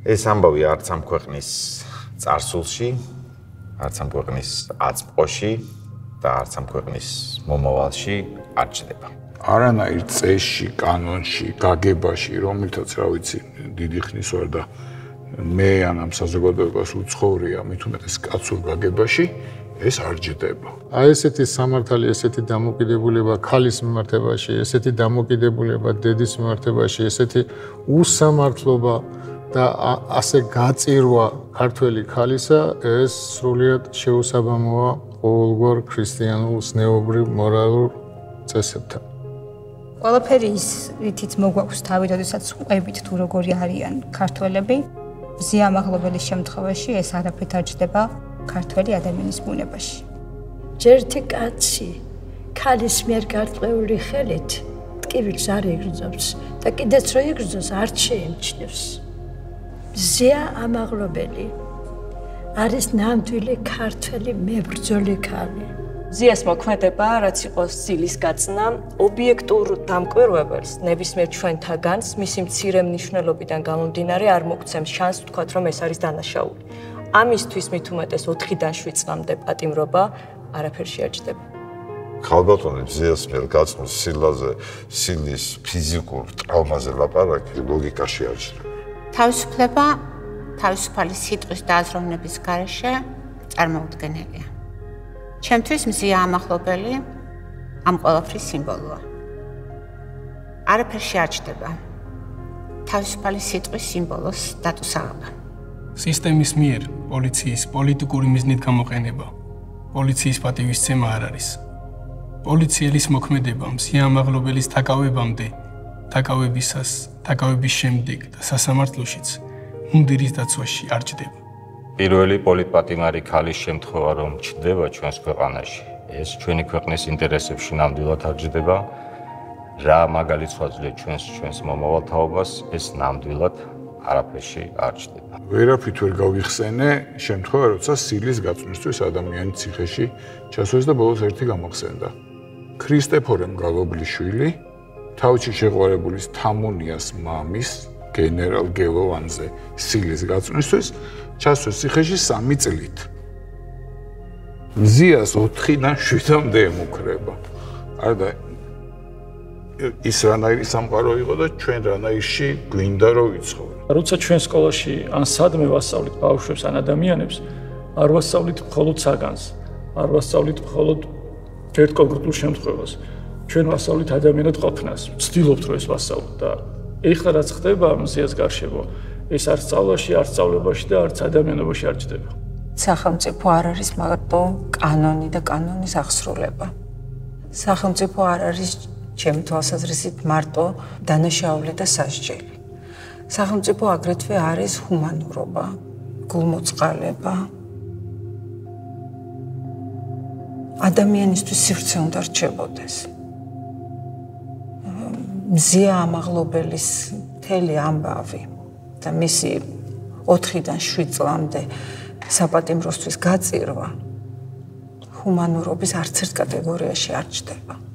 ეს ამბავი არც ამ ქვეყნის წარსულში, არც ამ ქვეყნის აწმყოში და არც ამ ქვეყნის მომავალში არ ჩნდება. არანაირ წესში, კანონში, გაგებაში, რომელთაც რა ვიცი, დიდი ხნის ვარ და მე ამ საზოგადოებას უცხოვრია, მით უმეტეს კაცურ გაგებაში ეს არ ჯდება. აი ესეთი სამართალი, ესეთი დამოკიდებულება ქალის მიმართებაში, ესეთი დამოკიდებულება დედის მიმართებაში, ესეთი უსამართლობა და ასე გაწირვა ქართველი ქალისა, ეს სრულიად შეუსაბამოა ყოველგვარ ქრისტიანულ ზნეობრივ მორალურ წესებთან. ყველაფერი ის რითიც მოგვაქვს თავი, როდესაც ყვებით თუ როგორი არიან ქართველები, ზიამაღლობელის შემთხვევაში ეს არაფრით არ ჯდება ქართველი ადამიანის ბუნებაში. ჯერთი კაცი ქალის მიერ გარკვეული ხელით ტკივილს არ იგრძნობს და კიდეც რო იგრძნოს არ შეემჩნევს. ზია ამაღლობელი არის ნამდვილი ქართველი მებრძოლი ქალი. ზიას მოქმედება, რაც იყო სილის გაწნა, ობიექტურ დამკვირვებელს ნებისმიერ ჩვენთაგანს მისი მცირე მნიშვნელობიდან გამომდინარე არ მოგცემს შანსს ვთქვათ, რომ ეს არის დანაშაული. ამისთვის მით უმეტეს 4-დან 7 წლამდე პატიმრობა არაფერ შეაჩდება. ქალბატონი ზიას მიერ გაწმის სილაზე, სილის ფიზიკურ ტრავმაზე ლაპარაკი ლოგიკაში არ ჩნდება. თავისუფლება თავისუფალი სიტყვის და აზროვნების გარეშე წარმოუდგენელია. ჩემთვის მზია ამაღლობელი ამ ყველაფრის სიმბოლოა. არაფერში არ ჩნდება თავისუფალი სიტყვის სიმბოლოს დატუსაღება. სისტემის მიერ პოლიციის პოლიტიკური მიზნით გამოყენება პოლიციის პატივისცემა არ არის. პოლიციელის მოქმედება მზია ამაღლობელის თაკავებამდე, თაკავებისას, თაკავების შემდეგ და სასამართლოშიც მუნდირის დაცვაში არ ჩნდება. პირველი პოლიტპატიმარი ქალის შემთხვევა რომ ჩნდება ჩვენს ქვეყანაში, ეს ჩვენი ქვეყნის ინტერესებში ნამდვილად არ ჩნდება. რა მაგალითს ვაძლევ ჩვენს მომავალ თაობას, ეს ნამდვილად არაფერში არ ჩნდება. ვერაფრით ვერ გავიხსენე შემთხვევა, როცა სილის გაწმისთვის ადამიანის ციხეში ჩასვეს და ბოლოს ერთი გამახსენდა. ქრისტეფორემ გალობლიშვილი თავში შეყვარებულის თამუნიას მამის გენერალ გელოვანზე სილის გაწმისთვის ჩასვეს ციხეში 3 წლით. მზიას 4-დან 7-მდე ემუქრება. არა ის რანაირი სამყარო იყო და ჩვენ რანაირში გვინდა რომ ვიცხოვრო. როცა ჩვენ სკოლაში ან სადმე ვასწავლით ბავშვებს ან ადამიანებს, არ ვასწავლით მხოლოდ საგანს, არ ვასწავლით მხოლოდ ერთ კონკრეტულ შემთხვევას. ჩვენ ვასწავლით ადამიანად ყოფნას, ვცდილობთ რომ ეს ვასწავლოთ და ეხლა რაც ხდება მზიას გარშემო, ეს არც სწავლაში, არც სწავლებაში და არც ადამიანობაში არ ჯდება. სახელმწიფო არ არის მარტო კანონი და კანონის აღსრულება. სახელმწიფო არ არის ჩემი თვალსაზრისით მარტო დანაშაული და სასჯელი. სახელმწიფო აგრეთვე არის ჰუმანურობა, გულმოწყალება. ადამიანისთვის სივრცე უნდა რჩებოდეს. მზია ამაღლობელის მთელი ამბავი და მისი 4-დან 7 წლამდე საპატიმროსთვის გაწირვა ჰუმანურობის არც ერთ კატეგორიაში არ ჩნდება.